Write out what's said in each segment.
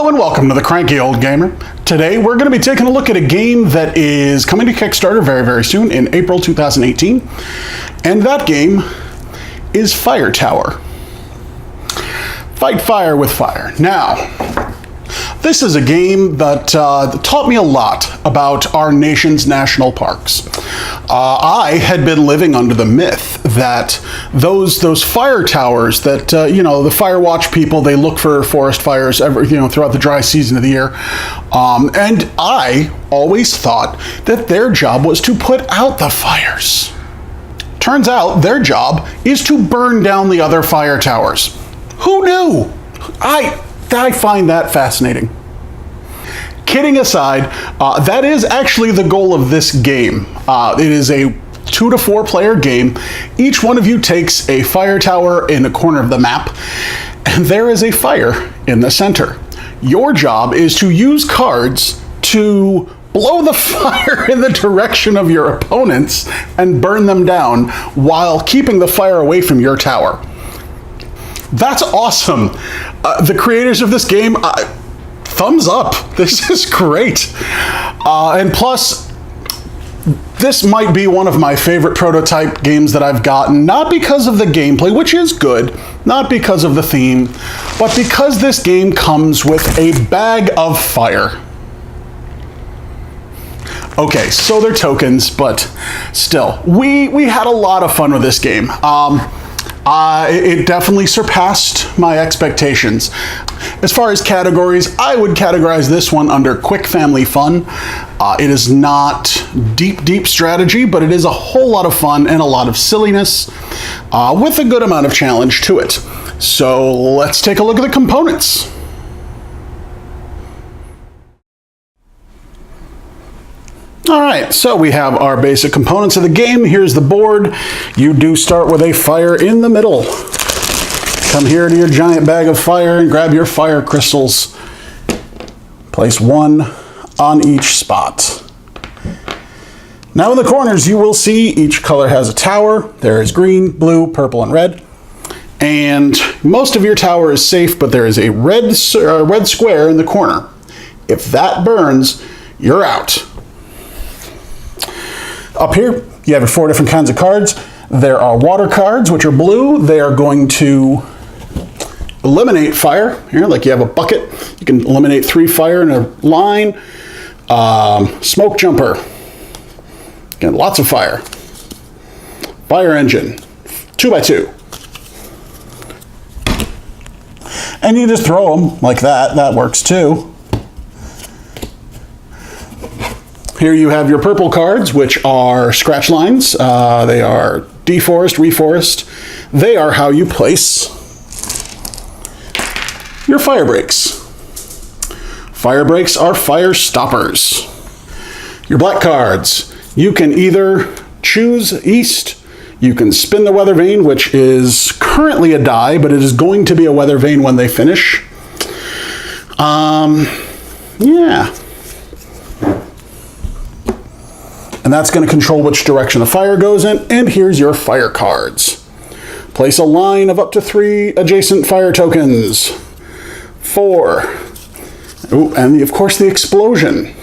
Hello and welcome to the Cranky Old Gamer. Today we're going to be taking a look at a game that is coming to Kickstarter very soon in April 2018. And that game is Fire Tower. Fight fire with fire. Now, this is a game that taught me a lot about our nation's national parks. I had been living under the myth that those fire towers that, the fire watch people, they look for forest fires throughout the dry season of the year. And I always thought that their job was to put out the fires. Turns out their job is to burn down the other fire towers. Who knew? I find that fascinating. Kidding aside, that is actually the goal of this game. It is a 2 to 4 player game. Each one of you takes a fire tower in a corner of the map, and there is a fire in the center. Your job is to use cards to blow the fire in the direction of your opponents and burn them down while keeping the fire away from your tower. That's awesome. The creators of this game, thumbs up. This is great. And plus, this might be one of my favorite prototype games that I've gotten, not because of the gameplay, which is good, not because of the theme, but because this game comes with a bag of fire. Okay, so they're tokens, but still, we had a lot of fun with this game. It definitely surpassed my expectations. As far as categories, I would categorize this one under quick family fun. It is not deep strategy, but it is a whole lot of fun and a lot of silliness with a good amount of challenge to it. So let's take a look at the components. All right, so we have our basic components of the game. Here's the board. You do start with a fire in the middle. Come here to your giant bag of fire and grab your fire crystals. Place one on each spot. Now in the corners, you will see each color has a tower. There is green, blue, purple, and red. And most of your tower is safe, but there is a red square in the corner. If that burns, you're out. Up here, you have 4 different kinds of cards. There are water cards, which are blue. They are going to eliminate fire. Here, like you have a bucket. You can eliminate 3 fire in a line. Smoke jumper. Again, lots of fire. Fire engine. 2x2. And you just throw them like that. That works too. Here you have your purple cards, which are scratch lines. They are deforest, reforest. They are how you place your fire breaks. Fire breaks are fire stoppers. Your black cards, you can either choose east, you can spin the weather vane, which is currently a die, but it is going to be a weather vane when they finish. Yeah. And that's going to control which direction the fire goes in. And here's your fire cards. Place a line of up to 3 adjacent fire tokens. 4. Ooh, and of course the explosion.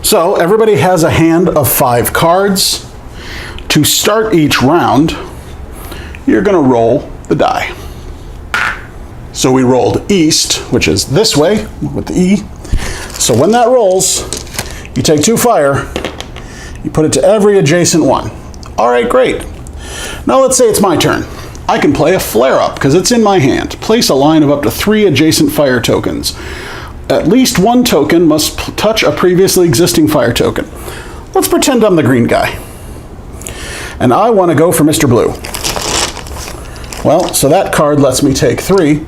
So everybody has a hand of 5 cards. To start each round, you're going to roll the die. So we rolled east, which is this way with the E. So when that rolls, you take 2 fire, you put it to every adjacent one. All right, great. Now let's say it's my turn. I can play a flare-up because it's in my hand. Place a line of up to 3 adjacent fire tokens. At least 1 token must touch a previously existing fire token. Let's pretend I'm the green guy. And I want to go for Mr. Blue. Well, so that card lets me take 3.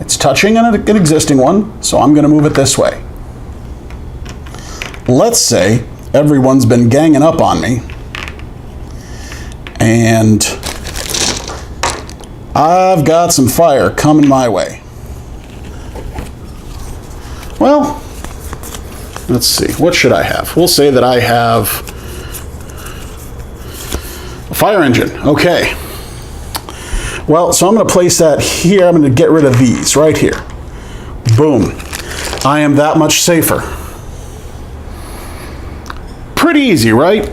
It's touching an existing one, so I'm going to move it this way. Let's say everyone's been ganging up on me and I've got some fire coming my way. Well, let's see, what should I have? We'll say that I have a fire engine. Okay. Well, so I'm going to place that here. I'm going to get rid of these right here. Boom. I am that much safer. Pretty easy, right?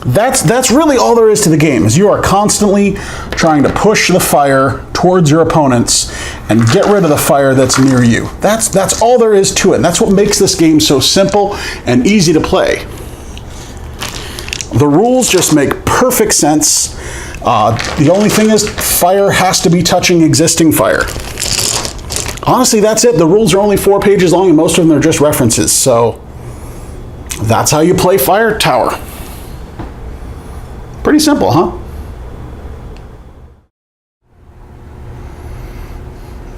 That's really all there is to the game, is you are constantly trying to push the fire towards your opponents and get rid of the fire that's near you. That's all there is to it. And that's what makes this game so simple and easy to play. The rules just make perfect sense. The only thing is fire has to be touching existing fire. Honestly, that's it. The rules are only 4 pages long and most of them are just references. So that's how you play Fire Tower. Pretty simple, huh?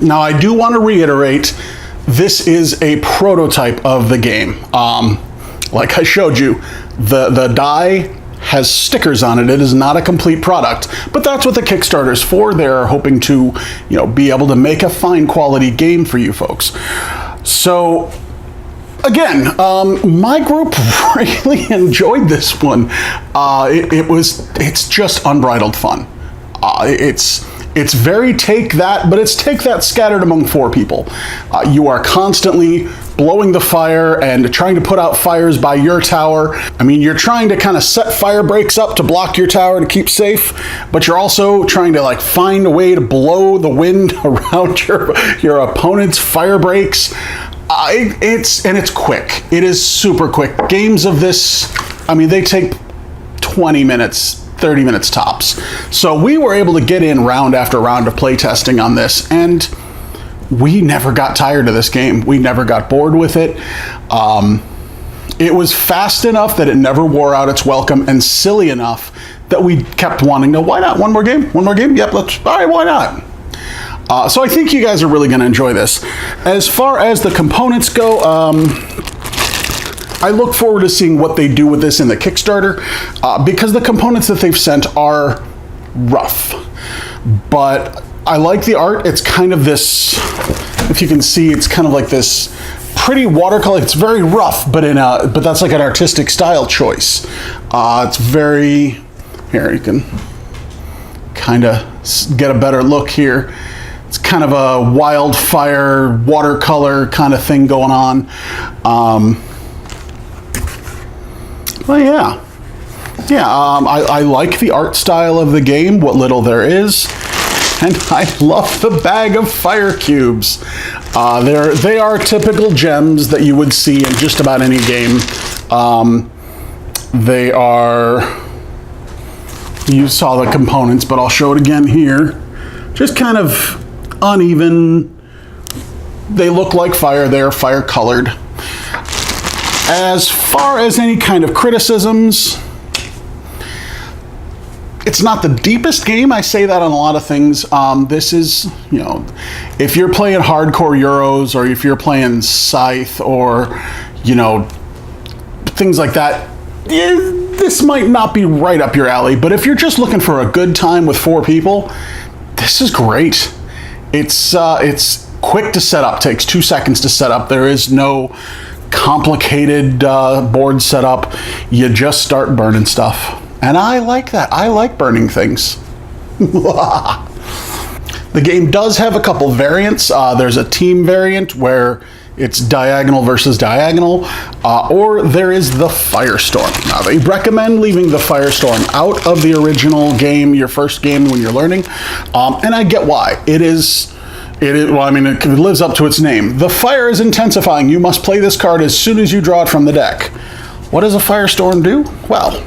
Now, I do want to reiterate, this is a prototype of the game. Like I showed you, the die has stickers on it. It is not a complete product, but that's what the Kickstarter's for. They're hoping to, be able to make a fine quality game for you folks. So, again, my group really enjoyed this one. It's just unbridled fun. It's very take that, but it's take that scattered among 4 people. You are constantly blowing the fire and trying to put out fires by your tower. I mean, you're trying to kind of set fire breaks up to block your tower to keep safe, but you're also trying to find a way to blow the wind around your opponent's fire breaks. It's quick. It is super quick. Games of this, they take 20 minutes, 30 minutes tops. So we were able to get in round after round of playtesting on this, and we never got tired of this game. We never got bored with it. It was fast enough that it never wore out its welcome, and silly enough that we kept wanting to, why not? One more game? One more game? Yep, all right, why not? So I think you guys are really going to enjoy this. As far as the components go, I look forward to seeing what they do with this in the Kickstarter, because the components that they've sent are rough. But I like the art. It's kind of this, if you can see, it's kind of like this pretty watercolor. It's very rough, but but that's like an artistic style choice. It's very, here you can kind of get a better look here. It's kind of a wildfire watercolor kind of thing going on. But yeah, I like the art style of the game, what little there is, and I love the bag of fire cubes. They are typical gems that you would see in just about any game. They are, you saw the components, but I'll show it again here. Just kind of uneven. They look like fire. They're fire colored. As far as any kind of criticisms, it's not the deepest game. I say that on a lot of things. This is, if you're playing hardcore Euros, or if you're playing Scythe, or, things like that, this might not be right up your alley. But if you're just looking for a good time with 4 people, this is great. It's quick to set up. Takes 2 seconds to set up. There is no complicated board setup. You just start burning stuff. And I like that. I like burning things. The game does have a couple variants. There's a team variant where it's diagonal versus diagonal, or there is the Firestorm. Now, they recommend leaving the Firestorm out of the original game, your first game when you're learning, and I get why. It lives up to its name. The fire is intensifying. You must play this card as soon as you draw it from the deck. What does a Firestorm do? Well,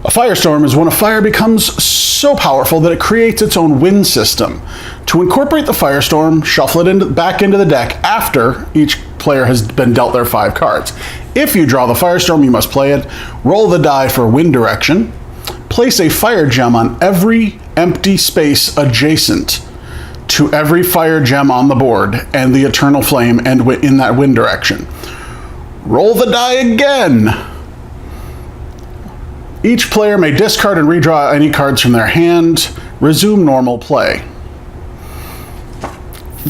a Firestorm is when a fire becomes so powerful that it creates its own wind system. To incorporate the Firestorm, shuffle it back into the deck after each player has been dealt their 5 cards. If you draw the Firestorm, you must play it. Roll the die for wind direction. Place a fire gem on every empty space adjacent to every fire gem on the board and the eternal flame and in that wind direction. Roll the die again. Each player may discard and redraw any cards from their hand. Resume normal play.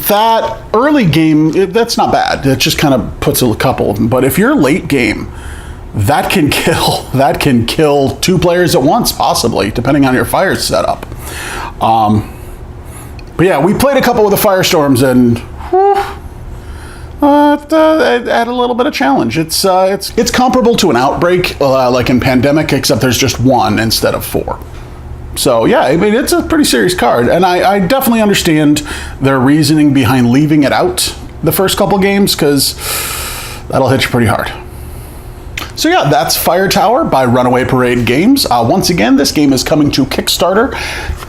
That early game, that's not bad. It just kind of puts a couple of them. But if you're late game, that can kill two players at once, possibly, depending on your fire setup. But yeah, we played a couple with the firestorms, and it had a little bit of challenge. It's comparable to an outbreak, like in Pandemic, except there's just one instead of four. So yeah, I mean, it's a pretty serious card, and I definitely understand their reasoning behind leaving it out the first couple games, because that'll hit you pretty hard. So yeah, that's Fire Tower by Runaway Parade Games. Once again, this game is coming to Kickstarter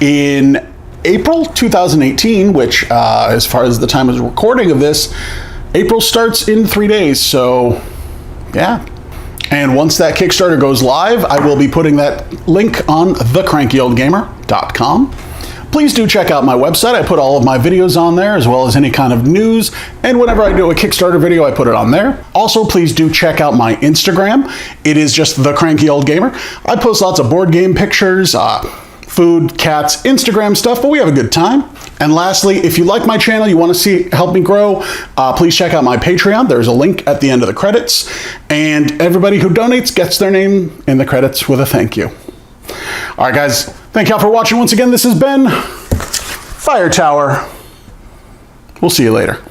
in April 2018, which, as far as the time of recording of this, April starts in 3 days, so yeah. And once that Kickstarter goes live, I will be putting that link on thecrankyoldgamer.com. Please do check out my website. I put all of my videos on there, as well as any kind of news. And whenever I do a Kickstarter video, I put it on there. Also, please do check out my Instagram. It is just The Cranky Old Gamer. I post lots of board game pictures, food, cats, Instagram stuff, but we have a good time. And lastly, if you like my channel, you want to help me grow, please check out my Patreon. There's a link at the end of the credits. And everybody who donates gets their name in the credits with a thank you. All right, guys. Thank y'all for watching once again. This has been Fire Tower. We'll see you later.